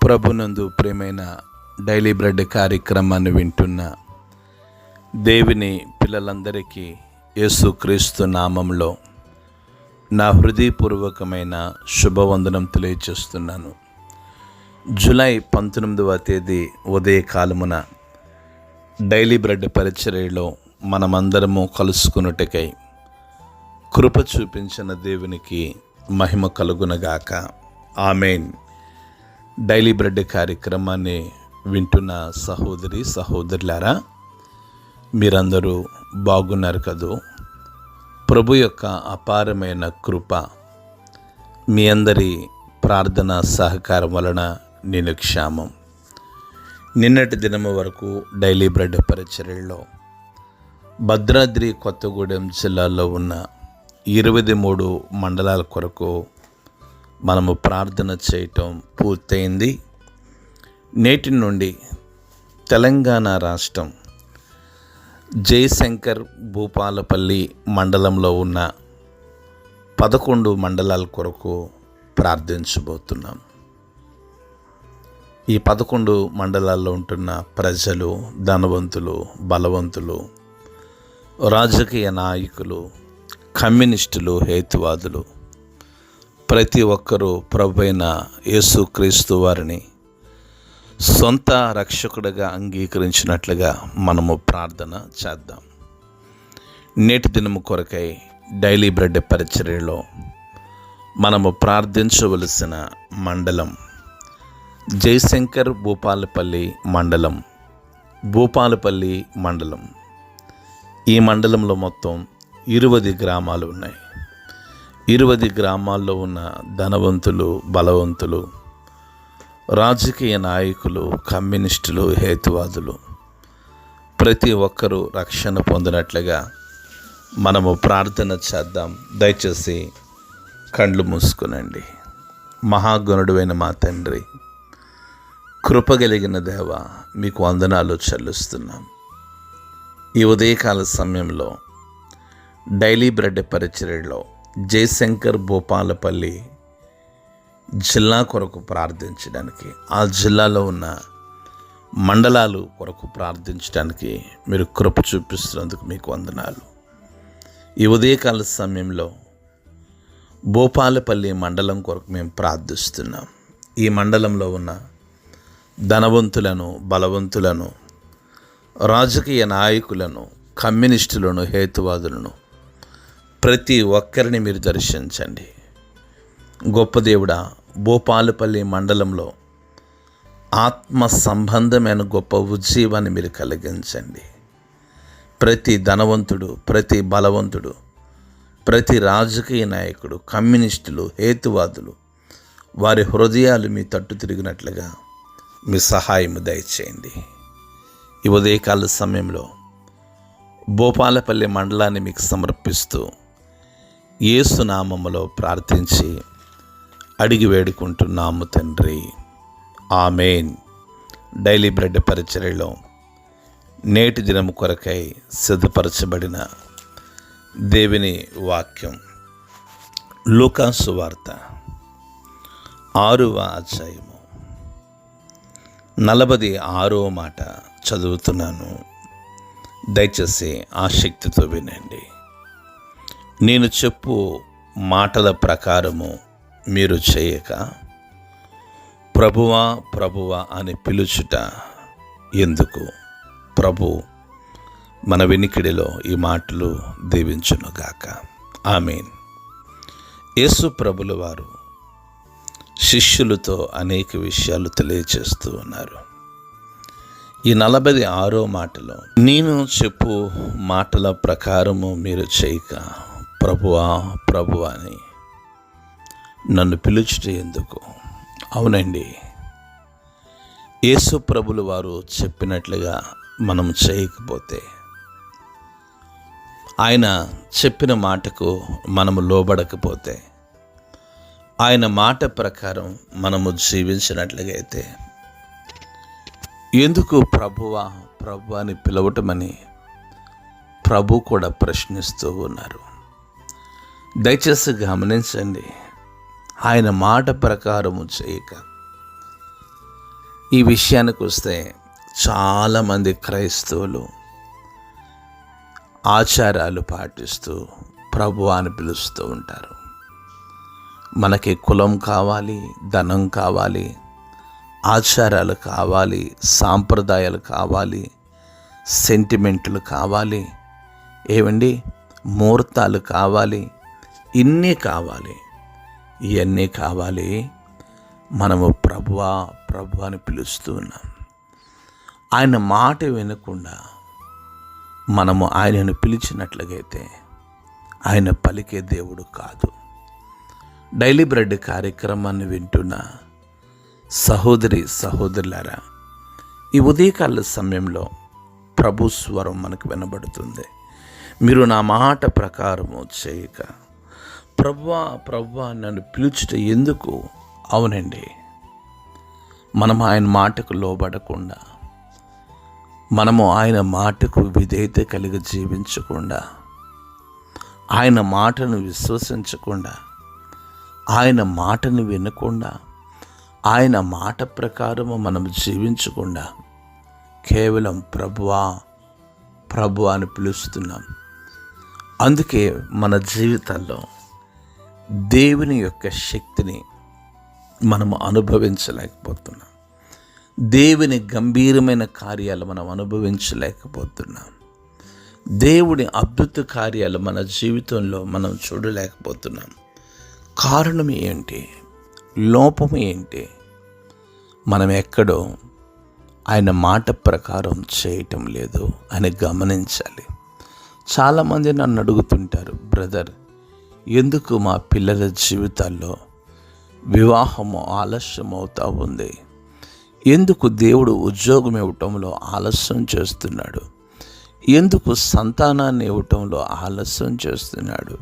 ప్రభునందు ప్రియమైన daily bread కార్యక్రమాన్ని వింటున్న దేవుని పిల్లలందరికీ యేసుక్రీస్తు నామంలో నా హృదయపూర్వకమైన శుభవందనం తెలియజేస్తున్నాను. జూలై 19వ తేదీ ఉదయకాలమున డైలీ బ్రెడ్ పరిచర్యలో మనమందరము కలుసుకున్నట్టుకై కృప చూపించిన దేవునికి మహిమ కలుగునగాక. ఆమేన్. డైలీ బ్రెడ్ కార్యక్రమాన్ని వింటున్న సహోదరి సహోదరులారా, మీరందరూ బాగున్నారు కదూ? ప్రభు యొక్క అపారమైన కృప మీ అందరి ప్రార్థన సహకారం వలన నేను క్షేమం. నిన్నటి దినము వరకు డైలీ బ్రెడ్ పరిచర్యలో భద్రాద్రి కొత్తగూడెం జిల్లాలో ఉన్న 23 మండలాల కొరకు మనము ప్రార్థన చేయటం పూర్తయింది. నేటి నుండి తెలంగాణ రాష్ట్రం జయశంకర్ భూపాలపల్లి మండలంలో ఉన్న 11 మండలాల కొరకు ప్రార్థించబోతున్నాం. ఈ 11 మండలాల్లో ఉంటున్న ప్రజలు, ధనవంతులు, బలవంతులు, రాజకీయ నాయకులు, కమ్యూనిస్టులు, హేతువాదులు, ప్రతి ఒక్కరూ ప్రభువైన యేసుక్రీస్తు వారిని సొంత రక్షకుడిగా అంగీకరించినట్లుగా మనము ప్రార్థన చేద్దాం. నేటి దినము కొరకై డైలీ బ్రెడ్ పరిచర్యలో మనము ప్రార్థించవలసిన మండలం జయశంకర్ భూపాలపల్లి మండలం. భూపాలపల్లి మండలం, ఈ మండలంలో మొత్తం 20 గ్రామాలు ఉన్నాయి. 20 గ్రామాల్లో ఉన్న ధనవంతులు, బలవంతులు, రాజకీయ నాయకులు, కమ్యూనిస్టులు, హేతువాదులు ప్రతి ఒక్కరూ రక్షణ పొందినట్లుగా మనము ప్రార్థన చేద్దాం. దయచేసి కళ్ళు మూసుకునండి. మహాగణుడైన మా తండ్రి, కృపగలిగిన దేవ, మీకు వందనాలు చెల్లిస్తున్నాం. ఈ ఉదయకాల సమయంలో డైలీ బ్రెడ్ పరిచర్యలో జయశంకర్ భూపాలపల్లి జిల్లా కొరకు ప్రార్థించడానికి, ఆ జిల్లాలో ఉన్న మండలాలు కొరకు ప్రార్థించడానికి మీరు కృప చూపిస్తున్నందుకు మీకు వందనాలు. ఈ ఉదయకాల సమయంలో భూపాలపల్లి మండలం కొరకు మేము ప్రార్థిస్తున్నాం. ఈ మండలంలో ఉన్న ధనవంతులను, బలవంతులను, రాజకీయ నాయకులను, కమ్యూనిస్టులను, హేతువాదులను ప్రతి ఒక్కరిని మీరు దర్శించండి. గొప్ప దేవుడా, భూపాలపల్లి మండలంలో ఆత్మ సంబంధమైన గొప్ప ఉజ్జీవాన్ని మీరు కలిగించండి. ప్రతి ధనవంతుడు, ప్రతి బలవంతుడు, ప్రతి రాజకీయ నాయకుడు, కమ్యూనిస్టులు, హేతువాదులు, వారి హృదయాలు మీ తట్టు తిరిగినట్లుగా మీ సహాయము దయచేయండి. ఈ ఉదయకాల సమయంలో భూపాలపల్లి మండలాన్ని మీకు సమర్పిస్తూ యేసు నామములో ప్రార్థించి అడిగి వేడుకుంటున్నాము తండ్రి. ఆమేన్. డైలీ బ్రెడ్ పరిచర్యలో నేటి దినము కొరకై సిద్ధపరచబడిన దేవుని వాక్యం లూకా సువార్త 6వ అధ్యాయము 46వ మాట చదువుతున్నాను. దయచేసి ఆసక్తితో వినండి. నేను చెప్పు మాటల ప్రకారము మీరు చేయక ప్రభువా ప్రభువా అని పిలుచుట ఎందుకు? ప్రభు మన వినికిడిలో ఈ మాటలు దీవించునుగాక. ఆమేన్. యేసు ప్రభుల వారు శిష్యులతో అనేక విషయాలు తెలియచేస్తూ ఉన్నారు. ఈ 46వ మాటలో నేను చెప్పు మాటల ప్రకారము మీరు చేయక ప్రభువా ప్రభువా అని నన్ను పిలుచుట ఎందుకు? అవునండి, యేసు ప్రభుల వారు చెప్పినట్లుగా మనం చేయకపోతే, ఆయన చెప్పిన మాటకు మనము లోబడకపోతే, ఆయన మాట ప్రకారం మనము జీవించినట్లుగా అయితే ఎందుకు ప్రభువా ప్రభువా అని పిలవటమని ప్రభు కూడా ప్రశ్నిస్తూ ఉన్నారు. దయచేసి గమనించండి. ఆయన మాట ప్రకారము చేయక ఈ విషయానికి వస్తే చాలామంది క్రైస్తవులు ఆచారాలు పాటిస్తూ ప్రభువా అని పిలుస్తూ ఉంటారు. మనకి కులం కావాలి, ధనం కావాలి, ఆచారాలు కావాలి, సాంప్రదాయాలు కావాలి, సెంటిమెంట్లు కావాలి, ఏవండి ముహూర్తాలు కావాలి, ఇన్నీ కావాలి. ఇవన్నీ కావాలి. మనము ప్రభువా ప్రభు అని పిలుస్తూ ఉన్నాం. ఆయన మాట వినకుండా మనము ఆయనను పిలిచినట్లయితే ఆయన పలికే దేవుడు కాదు. డైలీ బ్రెడ్ కార్యక్రమాన్ని వింటున్న సహోదరి సహోదరులారా, ఈ ఉదయకాల సమయంలో ప్రభు స్వరం మనకు వినబడుతుంది. మీరు నా మాట ప్రకారము చేయక ప్రభువా ప్రభువా నన్ను పిలుచుట ఎందుకు? అవునండి, మనం ఆయన మాటకు లోబడకుండా, మనము ఆయన మాటకు విధేయత కలిగి జీవించకుండా, ఆయన మాటను విశ్వసించకుండా, ఆయన మాటను వినకుండా, ఆయన మాట ప్రకారము మనం జీవించకుండా కేవలం ప్రభువా ప్రభువా అని పిలుస్తున్నాం. అందుకే మన జీవితాల్లో దేవుని యొక్క శక్తిని మనము అనుభవించలేకపోతున్నాం. దేవుని గంభీరమైన కార్యాలు మనం అనుభవించలేకపోతున్నాం. దేవుని అద్భుత కార్యాలు మన జీవితంలో మనం చూడలేకపోతున్నాం. కారణం ఏంటి? లోపం ఏంటి? మనం ఎక్కడో ఆయన మాట ప్రకారం చేయటం లేదు అని గమనించాలి. చాలామంది నన్ను అడుగుతుంటారు, బ్రదర్, ఎందుకు మా పిల్లల జీవితాల్లో వివాహము ఆలస్యం అవుతూ ఉంది? ఎందుకు దేవుడు ఉద్యోగం ఇవ్వటంలో ఆలస్యం చేస్తున్నాడు? ఎందుకు సంతానాన్ని ఇవ్వటంలో ఆలస్యం చేస్తున్నాడు?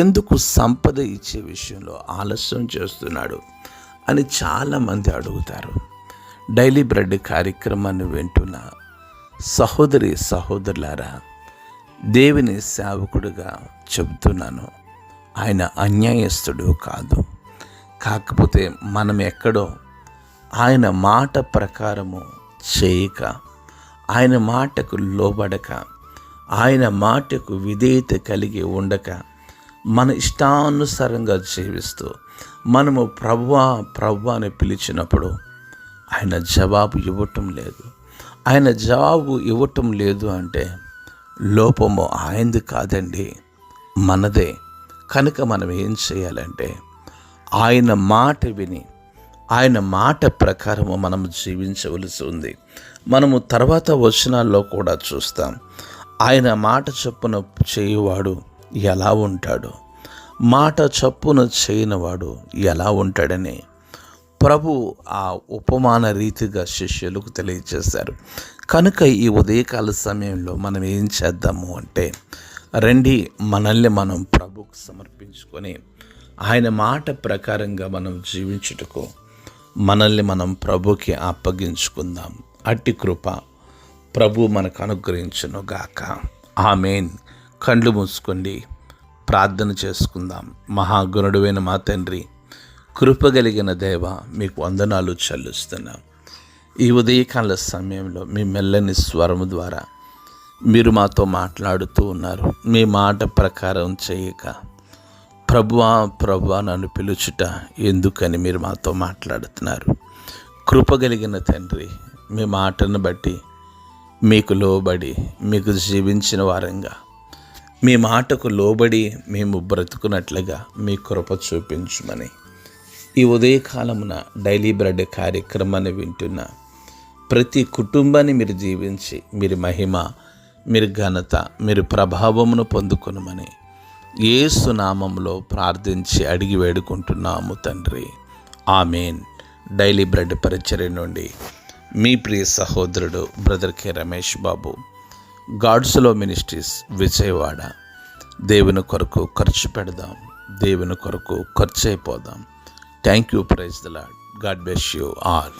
ఎందుకు సంపద ఇచ్చే విషయంలో ఆలస్యం చేస్తున్నాడు అని చాలామంది అడుగుతారు. డైలీ బ్రెడ్ కార్యక్రమాన్ని వింటున్న సహోదరి సహోదరులారా, దేవుని సేవకుడిగా చెబుతున్నాను, ఆయన అన్యాయస్తుడు కాదు. కాకపోతే మనం ఎక్కడో ఆయన మాట ప్రకారము చేయక, ఆయన మాటకు లోబడక, ఆయన మాటకు విధేయత కలిగి ఉండక, మన ఇష్టానుసారంగా జీవిస్తూ మనము ప్రభువా ప్రభువా అని పిలిచినప్పుడు ఆయన జవాబు ఇవ్వటం లేదు. ఆయన జవాబు ఇవ్వటం లేదు అంటే లోపము ఆయనది కాదండి, మనదే. కనుక మనం ఏం చేయాలంటే ఆయన మాట విని ఆయన మాట ప్రకారము మనం జీవించవలసి ఉంది. మనము తర్వాత వచనాల్లో కూడా చూస్తాం, ఆయన మాట చొప్పున చేయువాడు ఎలా ఉంటాడు, మాట చొప్పున చేయనివాడు ఎలా ఉంటాడని ప్రభు ఆ ఉపమాన రీతిగా శిష్యులకు తెలియజేశారు. కనుక ఈ ఉదయకాల సమయంలో మనం ఏం చేద్దాము అంటే, రండి మనల్ని మనం ప్రభుకు సమర్పించుకొని ఆయన మాట ప్రకారంగా మనం జీవించుటకు మనల్ని మనం ప్రభుకి అప్పగించుకుందాం. అట్టి కృప ప్రభు మనకు అనుగ్రహించును గాక. ఆమేన్. కళ్ళు మూసుకోండి, ప్రార్థన చేసుకుందాం. మహాగుణుడైన మా తండ్రి, కృపగలిగిన దేవ, మీకు వందనాలు చెల్లిస్తున్నాం. ఈ ఉదయకాల సమయంలో మీ మెల్లని స్వరము ద్వారా మీరు మాతో మాట్లాడుతూ ఉన్నారు. మీ మాట ప్రకారం చేయక ప్రభువా ప్రభువా నన్ను పిలుచుట ఎందుకని మీరు మాతో మాట్లాడుతున్నారు. కృపగలిగిన తండ్రి, మీ మాటను బట్టి మీకు లోబడి మీకు జీవించిన వారంగా, మీ మాటకు లోబడి మేము బ్రతుకున్నట్లుగా మీ కృప చూపించమని ఈ ఉదయకాలమున డైలీ బ్రెడ్ కార్యక్రమాన్ని వింటున్న ప్రతి కుటుంబాన్ని మీరు దీవించి మీరు మహిమ, మీరు ఘనత, మీరు ప్రభావమును పొందుకొనమని యేసు నామములో ప్రార్థించి అడిగి వేడుకుంటున్నాము తండ్రి. ఆమేన్. డైలీ బ్రెడ్ పరిచర్య నుండి మీ ప్రియ సహోదరుడు బ్రదర్ కె రమేష్ బాబు, గాడ్స్లో మినిస్ట్రీస్, విజయవాడ. దేవుని కొరకు ఖర్చు పెడదాం, దేవుని కొరకు ఖర్చు అయిపోదాం. Thank you. Praise the Lord. God bless you all.